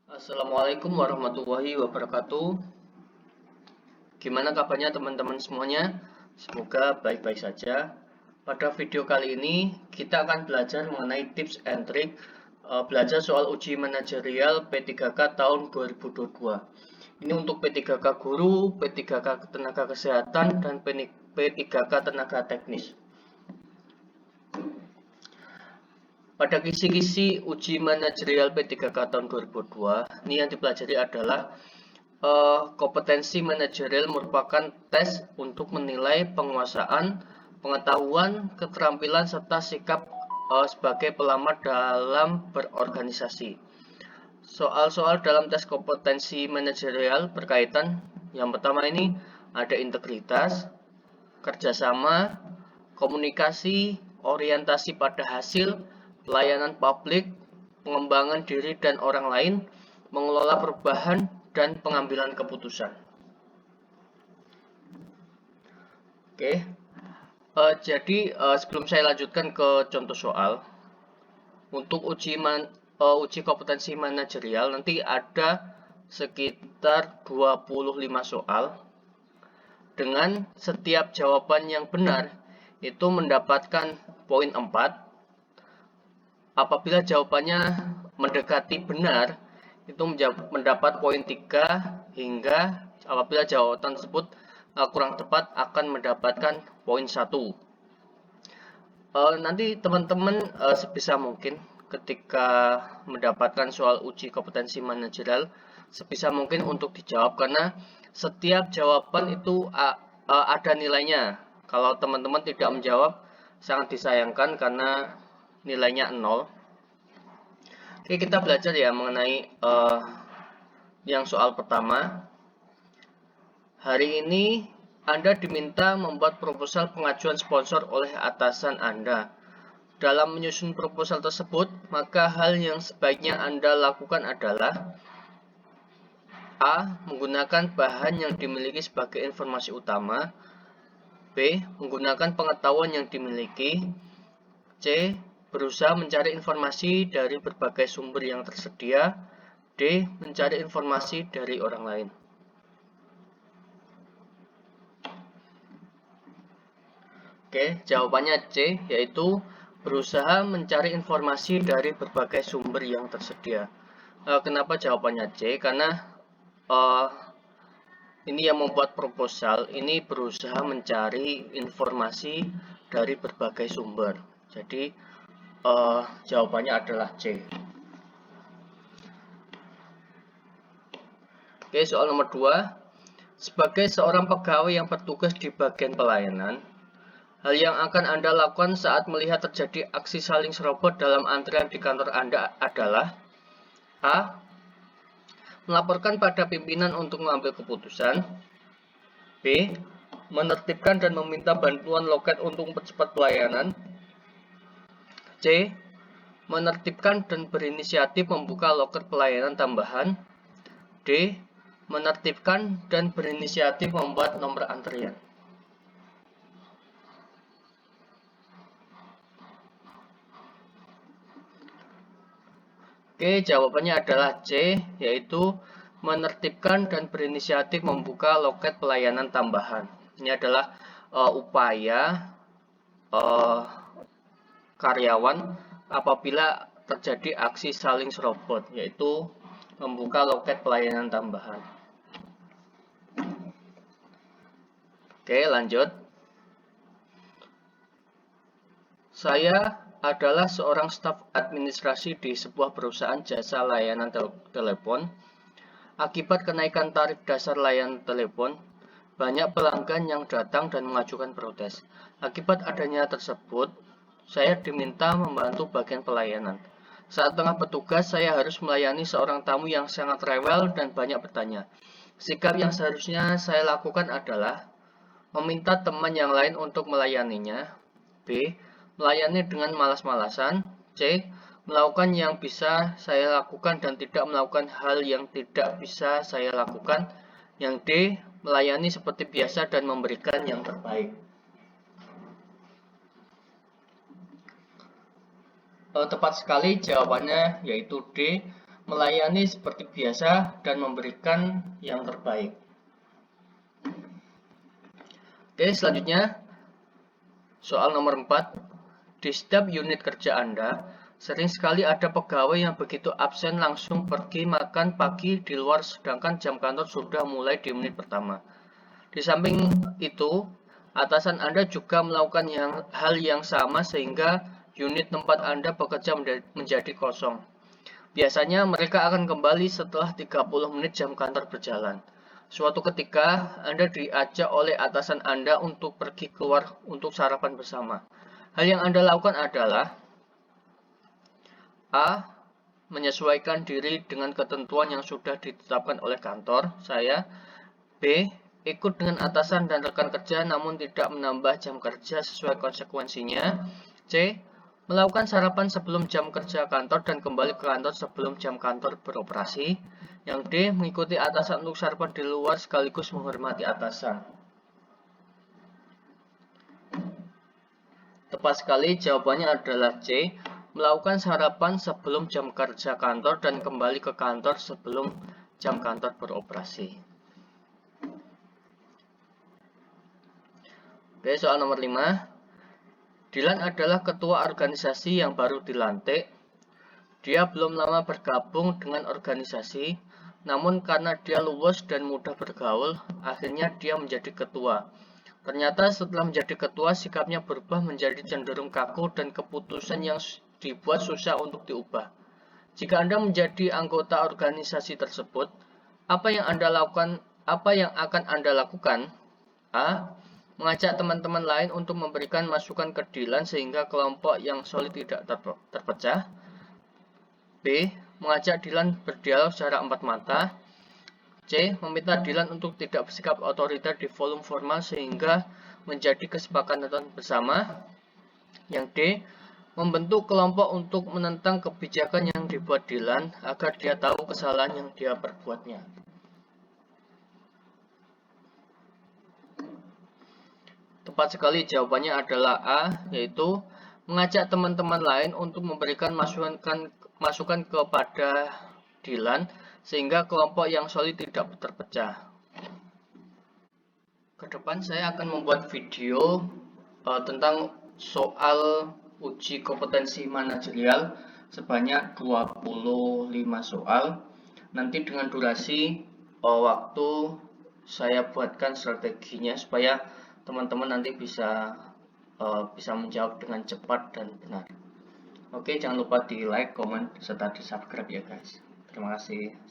Assalamualaikum warahmatullahi wabarakatuh. Gimana kabarnya teman-teman semuanya? Semoga baik-baik saja. Pada video kali ini kita akan belajar mengenai tips and trick belajar soal uji manajerial P3K tahun 2022. Ini untuk P3K guru, P3K tenaga kesehatan, dan P3K tenaga teknis. Pada kisi-kisi uji manajerial P3K tahun 2002, ini yang dipelajari adalah kompetensi manajerial merupakan tes untuk menilai penguasaan, pengetahuan, keterampilan, serta sikap sebagai pelamar dalam berorganisasi. Soal-soal dalam tes kompetensi manajerial berkaitan, yang pertama ini ada integritas, kerjasama, komunikasi, orientasi pada hasil, pelayanan publik, pengembangan diri dan orang lain, mengelola perubahan, dan pengambilan keputusan. Oke, jadi sebelum saya lanjutkan ke contoh soal, untuk uji kompetensi manajerial nanti ada sekitar 25 soal, dengan setiap jawaban yang benar itu mendapatkan poin 4. Apabila jawabannya mendekati benar, itu mendapat poin 3, hingga apabila jawaban tersebut kurang tepat akan mendapatkan poin 1. Nanti teman-teman sebisa mungkin ketika mendapatkan soal uji kompetensi manajerial, sebisa mungkin untuk dijawab, karena setiap jawaban itu ada nilainya. Kalau teman-teman tidak menjawab, sangat disayangkan karena nilainya 0. Oke, kita belajar ya mengenai yang soal pertama. Hari ini Anda diminta membuat proposal pengajuan sponsor oleh atasan Anda. Dalam menyusun proposal tersebut, maka hal yang sebaiknya Anda lakukan adalah: A. Menggunakan bahan yang dimiliki sebagai informasi utama. B. Menggunakan pengetahuan yang dimiliki. C. Berusaha mencari informasi dari berbagai sumber yang tersedia. D. Mencari informasi dari orang lain. Oke, jawabannya C, yaitu berusaha mencari informasi dari berbagai sumber yang tersedia. Kenapa jawabannya C? Karena ini yang membuat proposal ini berusaha mencari informasi dari berbagai sumber. Jadi jawabannya adalah C. Oke, soal nomor 2. Sebagai seorang pegawai yang bertugas di bagian pelayanan, hal yang akan Anda lakukan saat melihat terjadi aksi saling serobot dalam antrian di kantor Anda adalah: A. Melaporkan pada pimpinan untuk mengambil keputusan. B. Menertibkan dan meminta bantuan loket untuk mempercepat pelayanan. C. Menertibkan dan berinisiatif membuka loker pelayanan tambahan. D. Menertibkan dan berinisiatif membuat nomor antrian. Oke, jawabannya adalah C, yaitu menertibkan dan berinisiatif membuka loket pelayanan tambahan. Ini adalah upaya karyawan apabila terjadi aksi saling serobot, yaitu membuka loket pelayanan tambahan. Oke, lanjut. Saya adalah seorang staf administrasi di sebuah perusahaan jasa layanan telepon. Akibat kenaikan tarif dasar layanan telepon, banyak pelanggan yang datang dan mengajukan protes. Akibat adanya tersebut, saya diminta membantu bagian pelayanan. Saat tengah bertugas, saya harus melayani seorang tamu yang sangat rewel dan banyak bertanya. Sikap yang seharusnya saya lakukan adalah meminta teman yang lain untuk melayaninya. B. Melayani dengan malas-malasan. C. Melakukan yang bisa saya lakukan dan tidak melakukan hal yang tidak bisa saya lakukan. Yang D. Melayani seperti biasa dan memberikan yang terbaik. Tepat sekali jawabannya, yaitu D. melayani seperti biasa dan memberikan yang terbaik. Oke, selanjutnya soal nomor 4. Di setiap unit kerja Anda, sering sekali ada pegawai yang begitu absen langsung pergi makan pagi di luar sedangkan jam kantor sudah mulai di menit pertama. Di samping itu, atasan Anda juga melakukan hal yang sama sehingga unit tempat Anda bekerja menjadi kosong. Biasanya mereka akan kembali setelah 30 menit jam kantor berjalan. Suatu ketika, Anda diajak oleh atasan Anda untuk pergi keluar untuk sarapan bersama. Hal yang Anda lakukan adalah A. Menyesuaikan diri dengan ketentuan yang sudah ditetapkan oleh kantor saya. B. Ikut dengan atasan dan rekan kerja namun tidak menambah jam kerja sesuai konsekuensinya. C. Melakukan sarapan sebelum jam kerja kantor dan kembali ke kantor sebelum jam kantor beroperasi. Yang D. Mengikuti atasan untuk sarapan di luar sekaligus menghormati atasan. Tepat sekali, jawabannya adalah C. Melakukan sarapan sebelum jam kerja kantor dan kembali ke kantor sebelum jam kantor beroperasi. Oke, soal nomor 5. Dilan adalah ketua organisasi yang baru dilantik. Dia belum lama bergabung dengan organisasi, namun karena dia luwes dan mudah bergaul, akhirnya dia menjadi ketua. Ternyata setelah menjadi ketua, sikapnya berubah menjadi cenderung kaku dan keputusan yang dibuat susah untuk diubah. Jika Anda menjadi anggota organisasi tersebut, apa yang akan Anda lakukan? A. Mengajak teman-teman lain untuk memberikan masukan ke Dilan sehingga kelompok yang solid tidak terpecah. B. Mengajak Dilan berdialog secara empat mata. C. Meminta Dilan untuk tidak bersikap otoriter di forum formal sehingga menjadi kesepakatan bersama. Yang D. Membentuk kelompok untuk menentang kebijakan yang dibuat Dilan agar dia tahu kesalahan yang dia perbuatnya. Tepat sekali, jawabannya adalah A, yaitu mengajak teman-teman lain untuk memberikan masukan kepada Dilan sehingga kelompok yang solid tidak terpecah. Kedepan saya akan membuat video tentang soal uji kompetensi manajerial sebanyak 25 soal. Nanti dengan durasi waktu saya buatkan strateginya supaya teman-teman nanti bisa menjawab dengan cepat dan benar. Oke, jangan lupa di like, komen, serta di subscribe ya guys. Terima kasih.